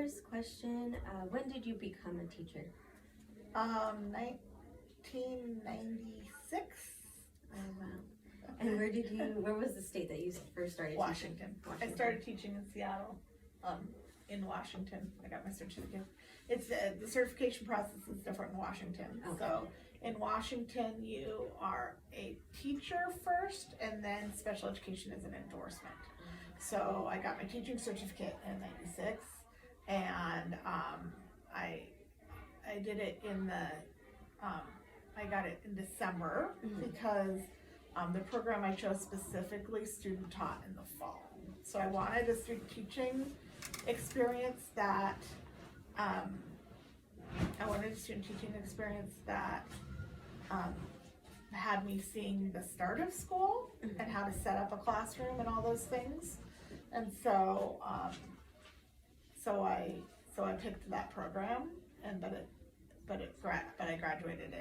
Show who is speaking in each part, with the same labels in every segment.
Speaker 1: first question, when did you become a teacher?
Speaker 2: 1996.
Speaker 1: Oh, wow. And where was the state that you first started
Speaker 2: Washington.
Speaker 1: teaching?
Speaker 2: I started teaching in Seattle, in Washington. I got my certificate. It's the certification process is different in Washington.
Speaker 1: Okay.
Speaker 2: So in Washington, you are a teacher first, and then special education is an endorsement. So I got my teaching certificate in '96, and I did it in the I got it in December because the program I chose specifically student taught in the fall. So I wanted a student teaching experience that had me seeing the start of school and how to set up a classroom and all those things. And so I picked that program, but I graduated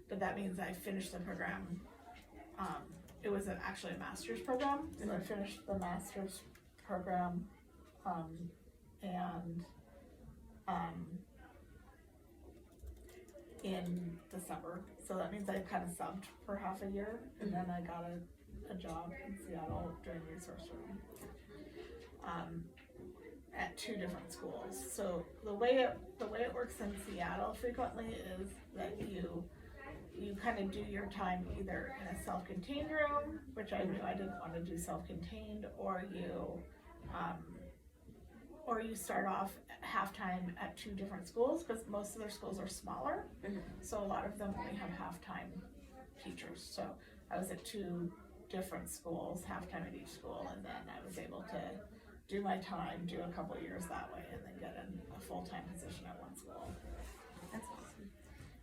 Speaker 2: but that means I finished the program. It was actually a master's program, so I finished the master's program, in December. So that means I kind of subbed for half a year, and then I got a job in Seattle doing resource room. At two different schools. So the way it works in Seattle frequently is that you kind of do your time either in a self-contained room, which I knew I didn't want to do self-contained, or you start off half-time at two different schools, because most of their schools are smaller. So a lot of them only have half-time teachers. So I was at two different schools, half-time at each school, and then I was able to do my time, do a couple of years that way, and then get in a full-time position at one school.
Speaker 1: That's awesome.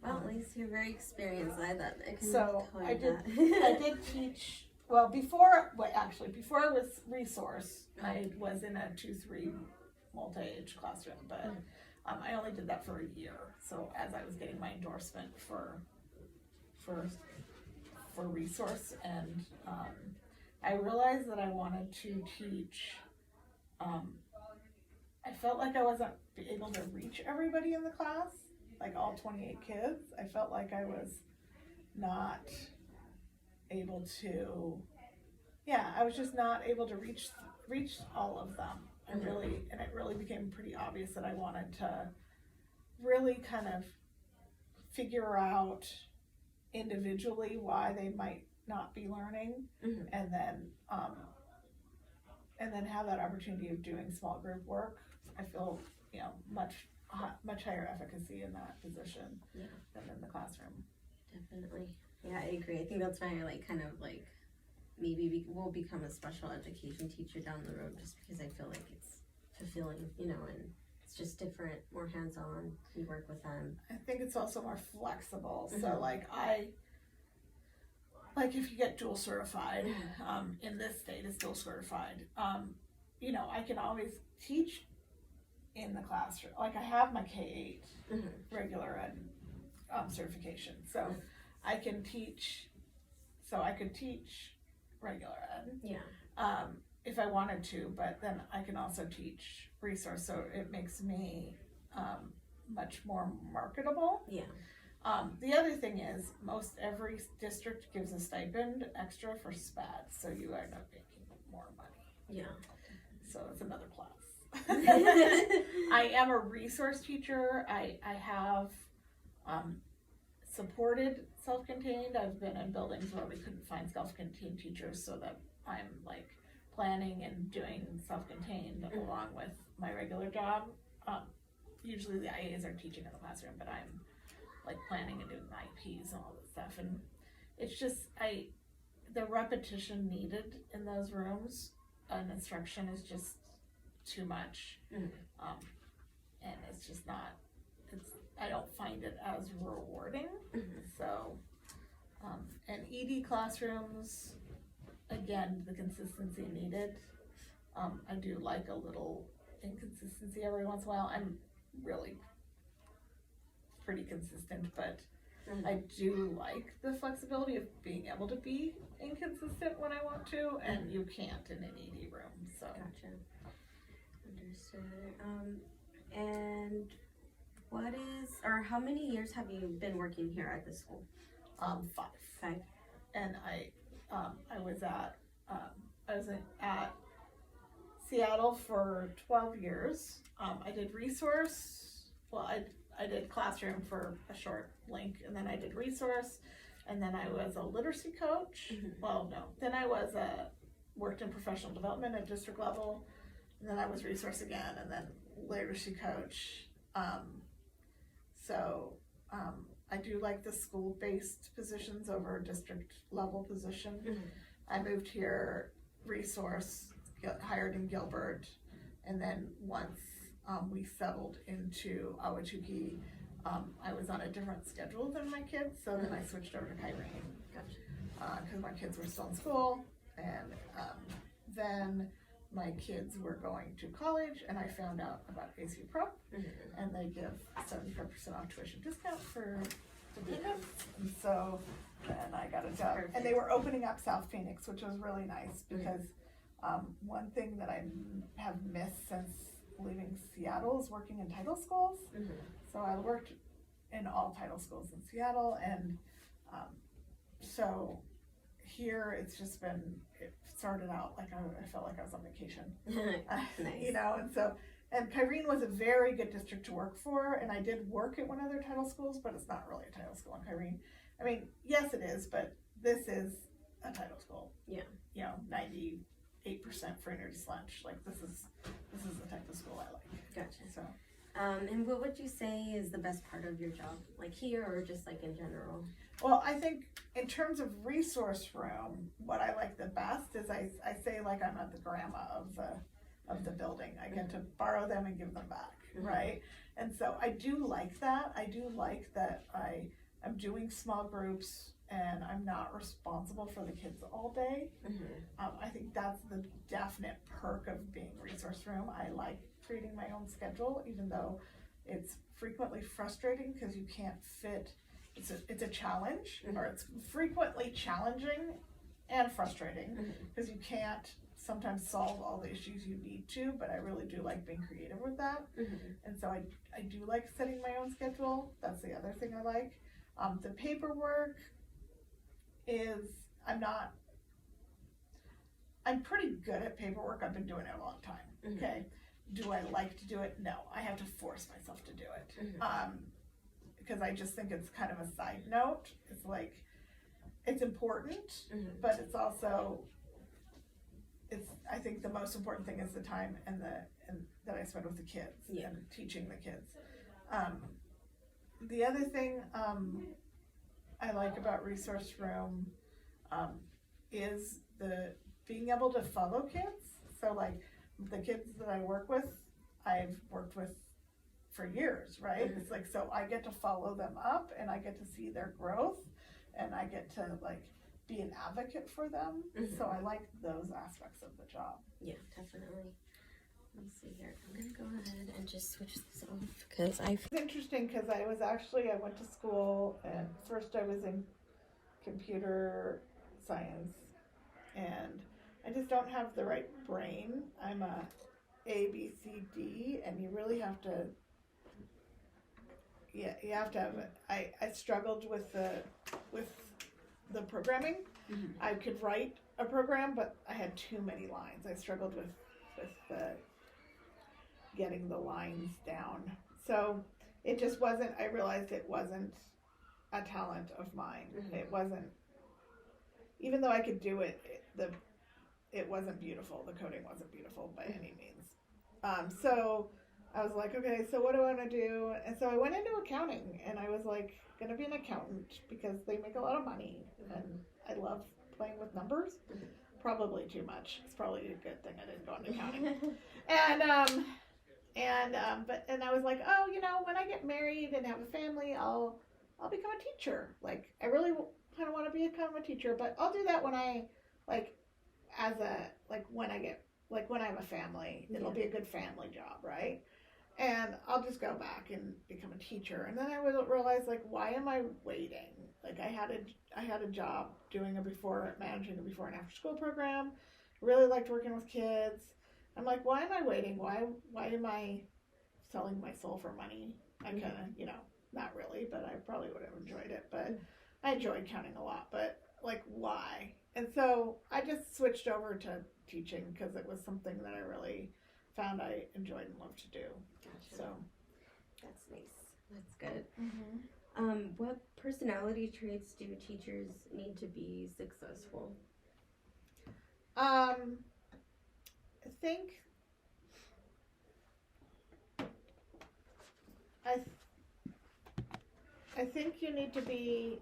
Speaker 1: Well, at least you're very experienced. I can
Speaker 2: So
Speaker 1: totally
Speaker 2: I did
Speaker 1: that.
Speaker 2: teach, well, before I was resource, I was in a 2-3 multi-age classroom, but I only did that for a year. So as I was getting my endorsement for resource, and I realized that I wanted to teach. I felt like I wasn't able to reach everybody in the class, like all 28 kids. I felt like I was not able to, I was just not able to reach all of them. And it really became pretty obvious that I wanted to really kind of figure out individually why they might not be learning, and then have that opportunity of doing small group work. I feel, much higher efficacy in that position than in the classroom.
Speaker 1: Definitely. Yeah, I agree. I think that's why I maybe we'll become a special education teacher down the road, just because I feel like it's fulfilling, and it's just different, more hands-on. You work with them.
Speaker 2: I think it's also more flexible. So if you get dual certified, in this state it's dual certified, I can always teach in the classroom. Like I have my K-8 regular ed certification, so I can teach. So I could teach regular ed, if I wanted to, but then I can also teach resource. So it makes me much more marketable. The other thing is, most every district gives a stipend extra for SPAD, so you end up making more money. So it's another plus. I am a resource teacher. I have supported self-contained. I've been in buildings where we couldn't find self-contained teachers, so that I'm planning and doing self-contained along with my regular job. Usually the IAs are teaching in the classroom, but I'm planning and doing IPs and all this stuff, and it's just the repetition needed in those rooms and instruction is just too much, and it's just not. I don't find it as rewarding. So, and ED classrooms, again, the consistency needed. I do like a little inconsistency every once in a while. I'm really pretty consistent, but I do like the flexibility of being able to be inconsistent when I want to, and you can't in an ED room. So
Speaker 1: Gotcha. Understood. And what is, or how many years have you been working here at the school?
Speaker 2: 5.
Speaker 1: 5.
Speaker 2: And I was at Seattle for 12 years. I did resource. Well, I did classroom for a short link, and then I did resource, and then I was a literacy coach. Well, no, then I was worked in professional development at district level, and then I was resource again, and then literacy coach. I do like the school-based positions over district level position. I moved here, resource, got hired in Gilbert, and then once we settled into Ahwatukee, I was on a different schedule than my kids, so then I switched over to Kyrene.
Speaker 1: Gotcha.
Speaker 2: Because my kids were still in school, and then my kids were going to college, and I found out about ACU Pro, and they give 75% off tuition discount for students, and so then I got a job.
Speaker 1: Perfect.
Speaker 2: And they were opening up South Phoenix, which was really nice, because one thing that I have missed since leaving Seattle is working in title schools. So I worked in all title schools in Seattle, and so here it's just been, it started out like I felt like I was on vacation.
Speaker 1: Nice.
Speaker 2: You know, and Kyrene was a very good district to work for, and I did work at one of their title schools, but it's not really a title school in Kyrene. I mean, yes it is, but this is a title school.
Speaker 1: Yeah.
Speaker 2: You know, 98% free and reduced lunch. Like this is the type of school I like.
Speaker 1: Gotcha.
Speaker 2: So
Speaker 1: And what would you say is the best part of your job? Like here or just like in general?
Speaker 2: well, I think in terms of resource room, what I like the best is I say like I'm at the grandma of the building. I get to borrow them and give them back, right? And so I do like that. I do like that I'm doing small groups and I'm not responsible for the kids all day. I think that's the definite perk of being resource room. I like creating my own schedule, even though it's frequently frustrating because you can't fit. It's a challenge, or it's frequently challenging and frustrating because you can't sometimes solve all the issues you need to, but I really do like being creative with that. And so I do like setting my own schedule. That's the other thing I like. The paperwork is, I'm pretty good at paperwork. I've been doing it a long time. Okay. Do I like to do it? No, I have to force myself to do it. Because I just think it's kind of a side note. It's like, it's important, but it's also, I think the most important thing is the time and that I spend with the kids and teaching the kids. The other thing I like about resource room is the being able to follow kids. So like the kids that I work with, I've worked with for years, right? It's like, so I get to follow them up and I get to see their growth and I get to like be an advocate for them. So I like those aspects of the job.
Speaker 1: Yeah, definitely. Let me see here. I'm gonna go ahead and just switch this off because
Speaker 2: It's interesting because I went to school and first I was in computer science and I just don't have the right brain. I'm a ABCD and you really have to, you have to have it. I struggled with the programming. I could write a program, but I had too many lines. I struggled with getting the lines down. So it just wasn't, I realized it wasn't a talent of mine. It wasn't, even though I could do it, it wasn't beautiful. The coding wasn't beautiful by any means. So I was like, okay, so what do I want to do? And so I went into accounting and I was like, going to be an accountant because they make a lot of money and I love playing with numbers. Probably too much. It's probably a good thing I didn't go into accounting. And I was like, oh, you know, when I get married and have a family, I'll become a teacher. Like, I really kind of want to become a teacher, but I'll do that when I, when I have a family, it'll be a good family job, right? And I'll just go back and become a teacher. And then I would realize, like, why am I waiting? Like, I had a job managing a before and after school program. Really liked working with kids. I'm like, why am I waiting? Why am I selling my soul for money? I kind of, not really, but I probably would have enjoyed it. But I enjoyed counting a lot, but like, why? And so I just switched over to teaching because it was something that I really found I enjoyed and loved to do.
Speaker 1: Gotcha.
Speaker 2: So
Speaker 1: that's nice. That's good.
Speaker 2: mm-hmm.
Speaker 1: What personality traits do teachers need to be successful?
Speaker 2: I think I think you need to be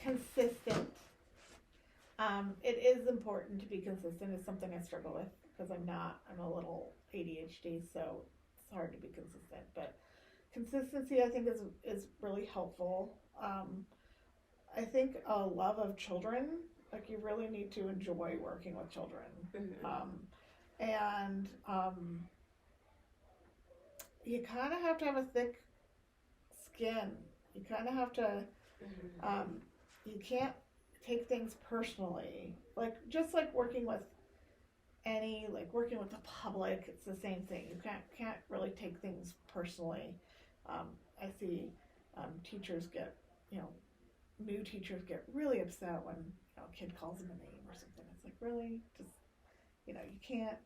Speaker 2: consistent. It is important to be consistent. It's something I struggle with because I'm a little ADHD, so it's hard to be consistent. But consistency, I think, is really helpful. I think a love of children, like you really need to enjoy working with children. And you kind of have to have a thick skin. You kind of have to, you can't take things personally. Like, just like working with working with the public, it's the same thing. You can't really take things personally. I see teachers get, new teachers get really upset when a kid calls them a name or something. It's like, really? Just, you can't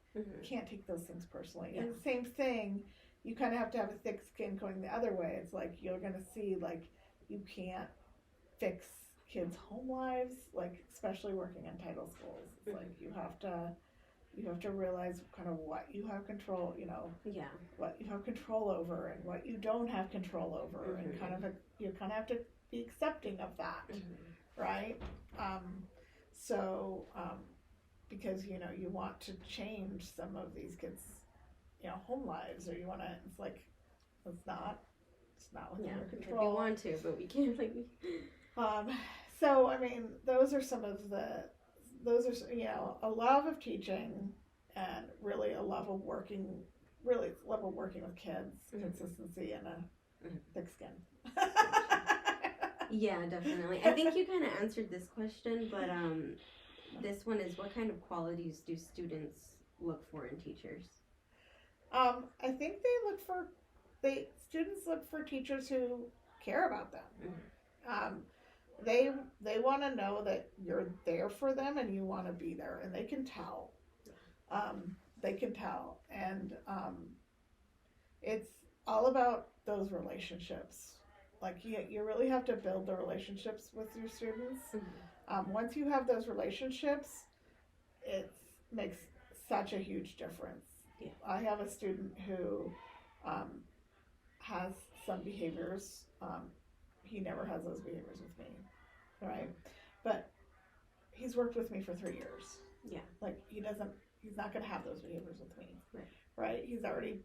Speaker 2: take those things personally.
Speaker 1: Yeah.
Speaker 2: And the same thing, you kind of have to have a thick skin going the other way. It's like, you're going to see, like, you can't fix kids' home lives, like, especially working in title schools. It's like, you have to realize kind of what you have control, what you have control over and what you don't have control over, and you kind of have to be accepting of that, right? Because you want to change some of these kids, home lives, or you want to. It's like it's not within your control.
Speaker 1: We want to, but we can't.
Speaker 2: So I mean, those are a love of teaching and really a love of working with kids, consistency, and a thick skin.
Speaker 1: Yeah, definitely. I think you kind of answered this question, but this one is, what kind of qualities do students look for in teachers?
Speaker 2: I think students look for teachers who care about them. They want to know that you're there for them and you want to be there, and they can tell. And it's all about those relationships. Like, you really have to build the relationships with your students. Once you have those relationships, it makes such a huge difference.
Speaker 1: Yeah.
Speaker 2: I have a student who has some behaviors. He never has those behaviors with me, right? But he's worked with me for 3 years.
Speaker 1: Yeah.
Speaker 2: Like, he's not going to have those behaviors with me.
Speaker 1: Right.
Speaker 2: He's already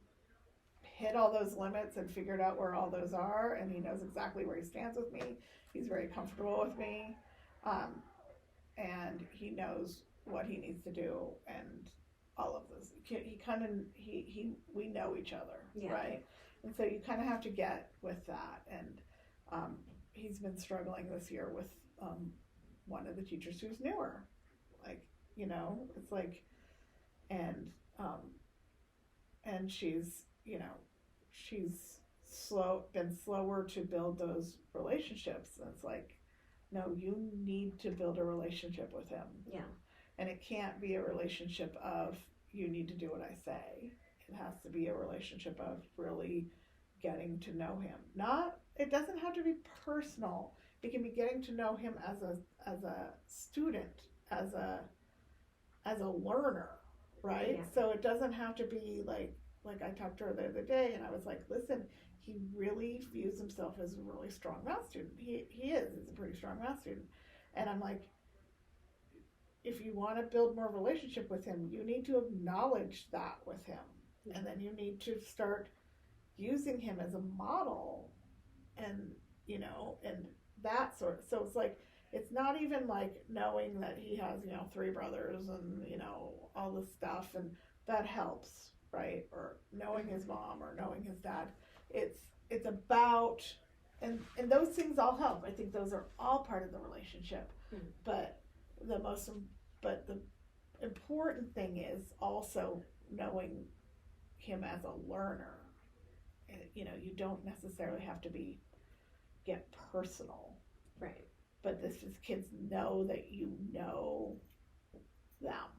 Speaker 2: hit all those limits and figured out where all those are, and he knows exactly where he stands with me. He's very comfortable with me, and he knows what he needs to do, and all of this. We know each other,
Speaker 1: yeah.
Speaker 2: Right? And so you kind of have to get with that, and he's been struggling this year with one of the teachers who's newer, it's like, and she's been slower to build those relationships. And it's like, no, you need to build a relationship with him.
Speaker 1: Yeah.
Speaker 2: And it can't be a relationship of, you need to do what I say. It has to be a relationship of really getting to know him. It doesn't have to be personal. It can be getting to know him as a student, as a learner, right? Yeah. So it doesn't have to be like I talked to her the other day, and I was like, listen, he really views himself as a really strong math student. He's a pretty strong math student. And I'm like, if you want to build more relationship with him, you need to acknowledge that with him. Yeah. And then you need to start using him as a model, and and that sort of, so it's like, it's not even like knowing that he has 3 brothers and all this stuff, and that helps, right? Or knowing his mom or knowing his dad. It's about, and those things all help. I think those are all part of the relationship. But the most but the important thing is also knowing him as a learner. You know, you don't necessarily have to get personal,
Speaker 1: Right.
Speaker 2: but this is kids know that you know them.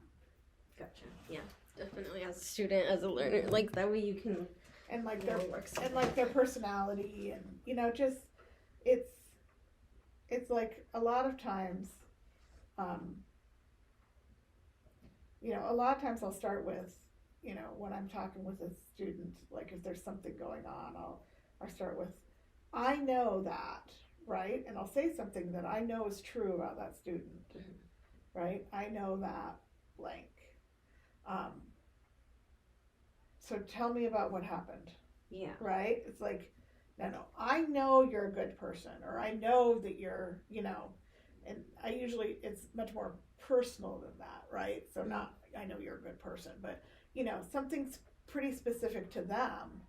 Speaker 1: Gotcha. Yeah. Definitely as a student, as a learner, like that way you can
Speaker 2: And like
Speaker 1: know
Speaker 2: their
Speaker 1: what works.
Speaker 2: and like their personality, and you know, just it's like a lot of times, you know, a lot of times I'll start with, you know, when I'm talking with a student, like if there's something going on, I'll start with, I know that, right? And I'll say something that I know is true about that student, right? I know that blank. So tell me about what happened.
Speaker 1: Yeah.
Speaker 2: Right? It's like, no, I know you're a good person, or I know that you're, you know, and I usually, it's much more personal than that, right? So not, I know you're a good person, but, you know, something's pretty specific to them.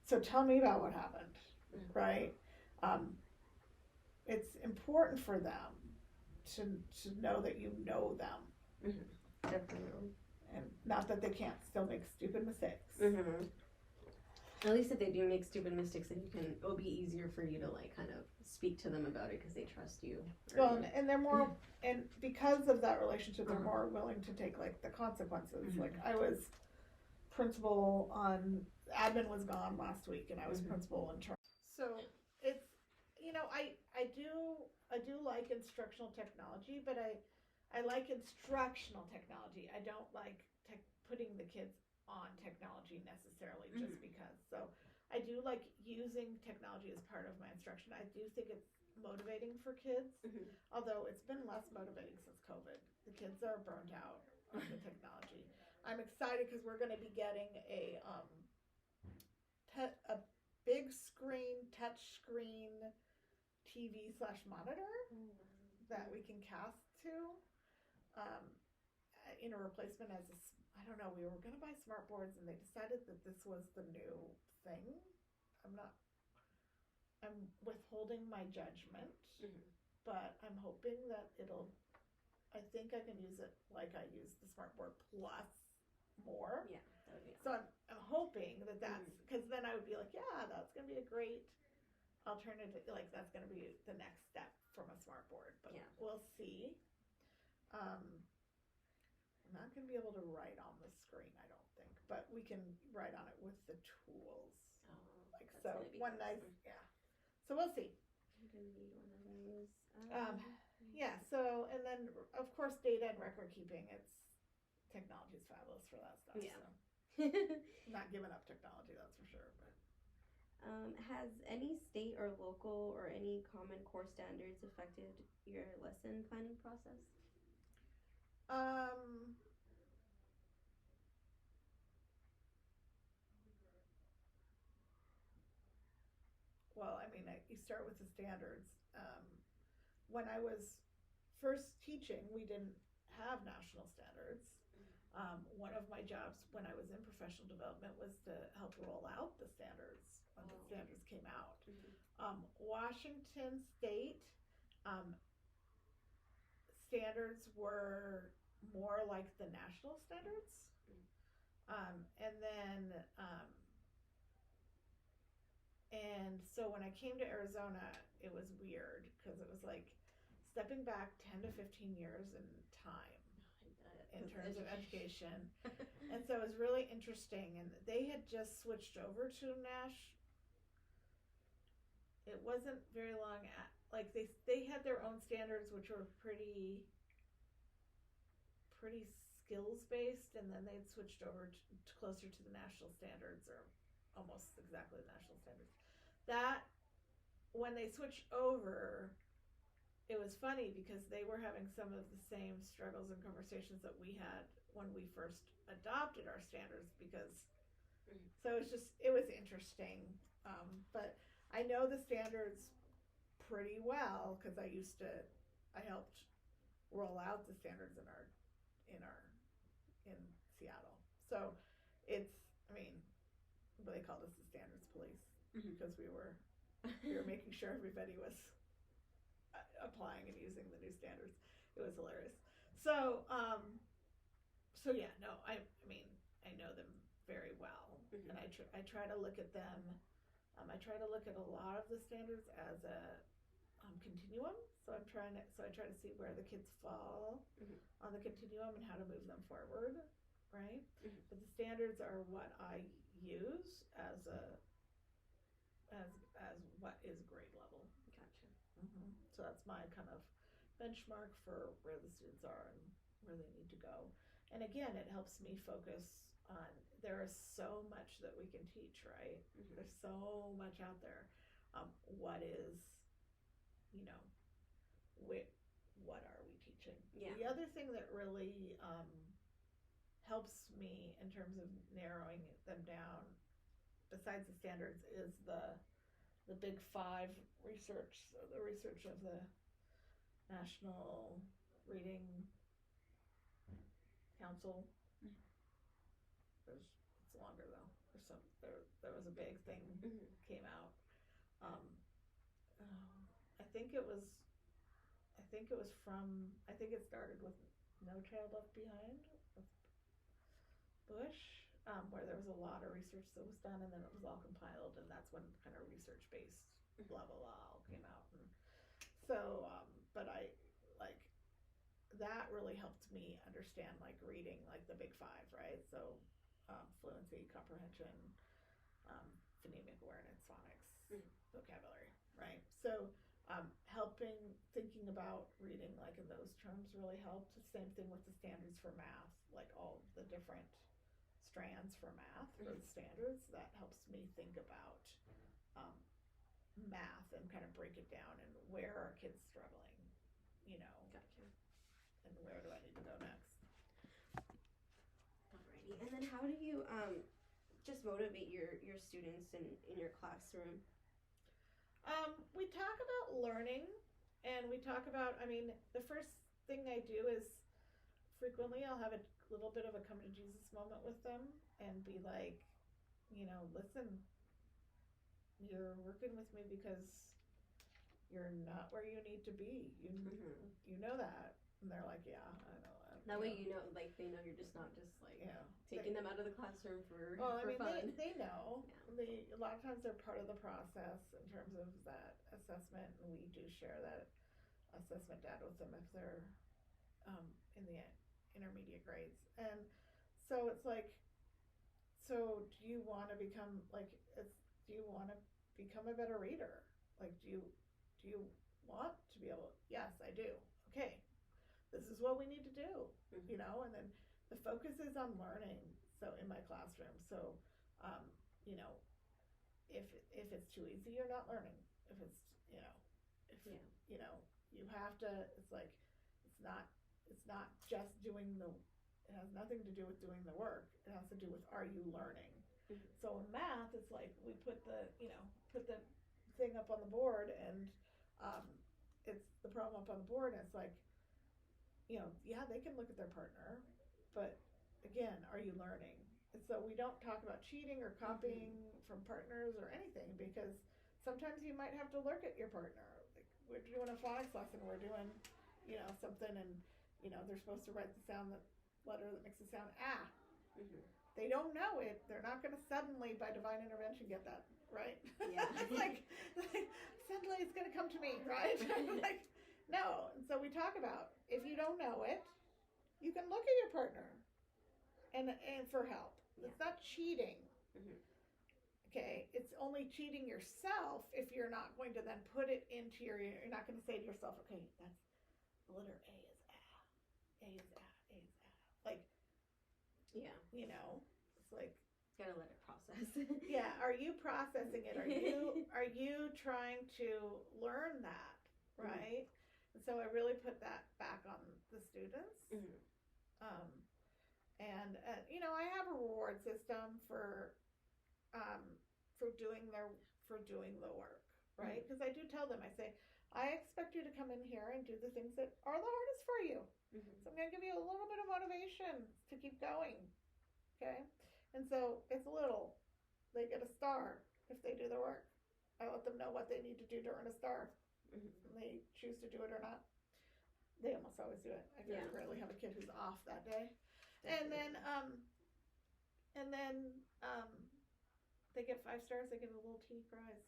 Speaker 2: So tell me about what happened, right? It's important for them to know that you know them.
Speaker 1: Definitely.
Speaker 2: And not that they can't still make stupid mistakes.
Speaker 1: At least if they do make stupid mistakes, then it'll be easier for you to like kind of speak to them about it because they trust you.
Speaker 2: Well, and they're more, and because of that relationship, they're more willing to take like the consequences. Like I was principal on, admin was gone last week, and I was principal in charge. So it's, you know, I do like instructional technology, but I like instructional technology. I don't like putting the kids on technology necessarily just because. So I do like using technology as part of my instruction. I do think it's motivating for kids, although it's been less motivating since COVID. The kids are burned out on the technology. I'm excited because we're going to be getting a big screen, touch screen TV/monitor that we can cast to in a replacement as I don't know, we were going to buy smart boards and they decided that this was the new thing. I'm withholding my judgment, but I'm hoping that I think I can use it like I use the smart board plus more.
Speaker 1: Yeah, that would be awesome.
Speaker 2: So I'm hoping that's, because then I would be like, yeah, that's going to be a great alternative, like that's going to be the next step from a smart board, but we'll see. I'm not going to be able to write on the screen, I don't think, but we can write on it with the tools. Like so, one nice, So we'll see.
Speaker 1: I'm gonna need one of those.
Speaker 2: Yeah. So, and then of course, data and record keeping. Technology is fabulous for that stuff.
Speaker 1: Yeah.
Speaker 2: So. Not giving up technology, that's for sure. But.
Speaker 1: Has any state or local or any common core standards affected your lesson planning process?
Speaker 2: Well, I mean, you start with the standards. When I was first teaching, we didn't have national standards. One of my jobs when I was in professional development was to help roll out the standards when the standards came out. Washington State standards were more like the national standards. And then and so when I came to Arizona, it was weird because it was like stepping back 10 to 15 years in time in terms of education. And so it was really interesting. And they had just switched over to Nash. It wasn't very long like they had their own standards, which were pretty skills based, and then they'd switched over to closer to the national standards, or almost exactly the national standards. That when they switched over, it was funny because they were having some of the same struggles and conversations that we had when we first adopted our standards, because so it was interesting. But I know the standards pretty well because I helped roll out the standards in Seattle. So they called us the standards police because we were making sure everybody was applying and using the new standards. It was hilarious. So, so yeah, no, I mean, I know them very well,
Speaker 1: Mhm.
Speaker 2: and I try to look at them. I try to look at a lot of the standards as a continuum. So I try to see where the kids fall
Speaker 1: Mhm.
Speaker 2: on the continuum and how to move them forward, right?
Speaker 1: Mhm.
Speaker 2: But the standards are what I use as what is grade level.
Speaker 1: Gotcha.
Speaker 2: So that's my kind of benchmark for where the students are and where they need to go. And again, it helps me focus on, there is so much that we can teach, right?
Speaker 1: Mhm.
Speaker 2: There's so much out there. What is, you know, what are we teaching?
Speaker 1: Yeah.
Speaker 2: The other thing that really helps me in terms of narrowing them down, besides the standards, is the Big Five research, so the research of the National Reading Council. It's longer though. There was a big thing
Speaker 1: Mhm.
Speaker 2: came out. Um, I think it was from, I think it started with No Child Left Behind with Bush, where there was a lot of research that was done, and then it was all compiled, and that's when kind of research based blah blah blah all came out. And so, but I like that really helped me understand like reading like the Big Five, right? So, fluency, comprehension, phonemic awareness, phonics, vocabulary, right? So, thinking about reading like in those terms really helped. Same thing with the standards for math, like all the different strands for math for the standards. That helps me think about math and kind of break it down and where are kids struggling, you know.
Speaker 1: Gotcha.
Speaker 2: And where do I need to go next?
Speaker 1: Alrighty. And then how do you just motivate your students in your classroom?
Speaker 2: We talk about learning, and we talk about, I mean, the first thing I do is frequently I'll have a little bit of a come to Jesus moment with them and be like, you know, listen, you're working with me because you're not where you need to be. You know that. And they're like, yeah, I know that.
Speaker 1: That way you know, like, they know you're just not just, like, taking them out of the classroom for fun.
Speaker 2: They know.
Speaker 1: Yeah.
Speaker 2: A lot of times they're part of the process in terms of that assessment, and we do share that assessment data with them if they're in the intermediate grades. And so it's like, so do you want to become, like, do you want to become a better reader? Like, do you want to be able, yes, I do. Okay, this is what we need to do, you know. And then the focus is on learning. So in my classroom, so you know, if it's too easy, you're not learning. If it's, you know, you know, you have to, it's like, it's not just doing it has nothing to do with doing the work. It has to do with, are you learning? So in math, it's like we put the thing up on the board, and it's the problem up on the board, and it's like, you know, yeah, they can look at their partner, but again, are you learning? And so we don't talk about cheating or copying from partners or anything, because sometimes you might have to look at your partner. Like, we're doing a phonics lesson, we're doing, you know, something, and, you know, they're supposed to write the letter that makes the sound ah. They don't know it. They're not going to suddenly, by divine intervention, get that, right?
Speaker 1: Yeah.
Speaker 2: like suddenly it's going to come to me, right? Like, no. And so we talk about, if you don't know it, you can look at your partner and for help. It's not cheating. Okay, it's only cheating yourself if you're not going to then put it into you're not going to say to yourself, okay, that's the letter A is ah, A is ah, A is ah. Like,
Speaker 1: yeah,
Speaker 2: you know, it's like,
Speaker 1: gotta let it process.
Speaker 2: yeah, are you processing it? Are you trying to learn that, right? And so I really put that back on the students. And you know, I have a reward system for doing the work, right? Because I do tell them, I say, I expect you to come in here and do the things that are the hardest for you. So I'm going to give you a little bit of motivation to keep going, okay? And so it's little. They get a star if they do the work. I let them know what they need to do to earn a star. And they choose to do it or not. they almost always do it. I very
Speaker 1: Yeah.
Speaker 2: rarely have a kid who's off that day. And then they get 5 stars, they get a little teeny prize.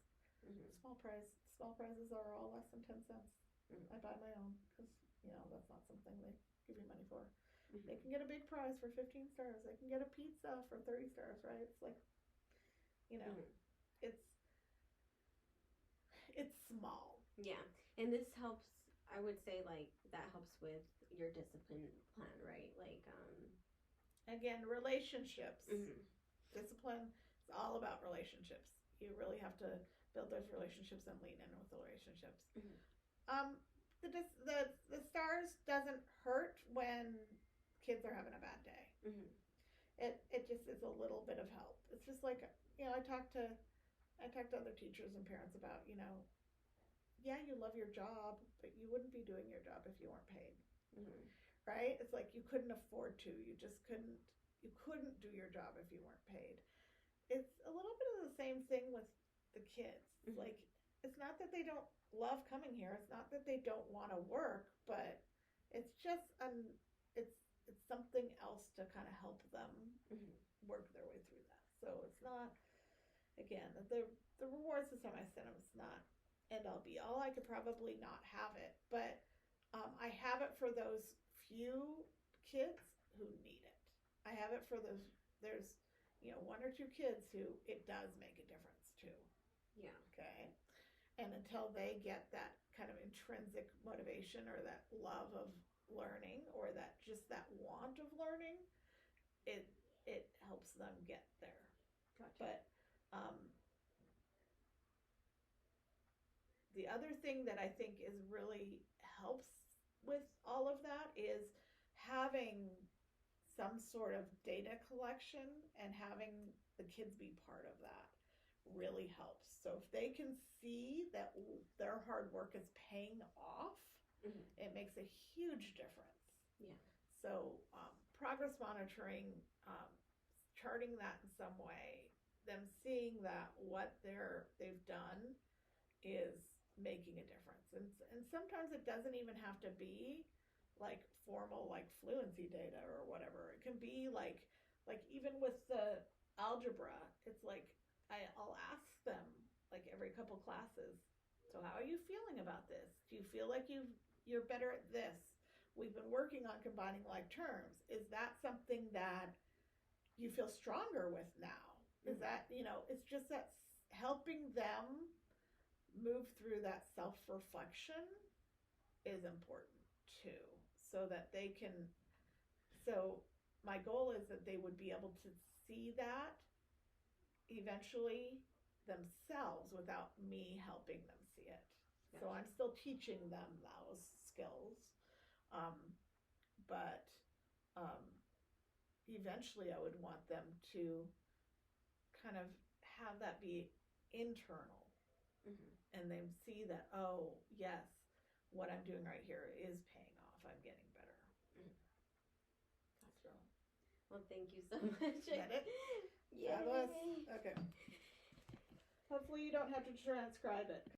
Speaker 1: Mhm.
Speaker 2: Small prize. Small prizes are all less than 10 cents.
Speaker 1: Mhm.
Speaker 2: I buy my own because, that's not something they give you money for.
Speaker 1: Mhm.
Speaker 2: They can get a big prize for 15 stars. They can get a pizza for 30 stars, right? It's like,
Speaker 1: Mhm.
Speaker 2: it's small.
Speaker 1: Yeah, and this helps. I would say like that helps with your discipline plan, right? Like,
Speaker 2: Again, relationships.
Speaker 1: mhm.
Speaker 2: Discipline is all about relationships. You really have to build those relationships and lean in with the relationships.
Speaker 1: Mhm.
Speaker 2: The stars doesn't hurt when kids are having a bad day.
Speaker 1: Mhm.
Speaker 2: It just is a little bit of help. It's just like, I talk to other teachers and parents about, yeah, you love your job, but you wouldn't be doing your job if you weren't paid.
Speaker 1: Mhm.
Speaker 2: Right? It's like you couldn't afford to. You just couldn't. You couldn't do your job if you weren't paid. It's a little bit of the same thing with the kids.
Speaker 1: Mhm.
Speaker 2: Like, it's not that they don't love coming here. It's not that they don't want to work, but it's just it's something else to kind of help them
Speaker 1: Mhm.
Speaker 2: work their way through that. So it's not, again, the reward system I sent them is not end all be all. I could probably not have it, but I have it for those few kids who need it. I have it for there's 1 or 2 kids who it does make a difference to.
Speaker 1: Yeah.
Speaker 2: Okay. And until they get that kind of intrinsic motivation or that love of learning or that want of learning, it helps them get there.
Speaker 1: Gotcha.
Speaker 2: But the other thing that I think is really helps with all of that is having some sort of data collection and having the kids be part of that really helps. So if they can see that their hard work is paying off,
Speaker 1: Mhm.
Speaker 2: it makes a huge difference.
Speaker 1: Yeah.
Speaker 2: So progress monitoring, charting that in some way, them seeing that what they've done is making a difference. And sometimes it doesn't even have to be like formal like fluency data or whatever. It can be like even with the algebra, it's like I'll ask them like every couple classes, so how are you feeling about this? Do you feel like you're better at this? We've been working on combining like terms. Is that something that you feel stronger with now? Is that, it's just that helping them move through that self-reflection is important too, so that they can, so my goal is that they would be able to see that eventually themselves without me helping them see it. So I'm still teaching them those skills, but eventually I would want them to kind of have that be internal.
Speaker 1: Mhm.
Speaker 2: And they see that, oh yes, what I'm doing right here is paying off. I'm getting better.
Speaker 1: Mhm.
Speaker 2: So,
Speaker 1: Well, thank you so much.
Speaker 2: is that it?
Speaker 1: Yay.
Speaker 2: Fabulous. Okay. Hopefully you don't have to transcribe it.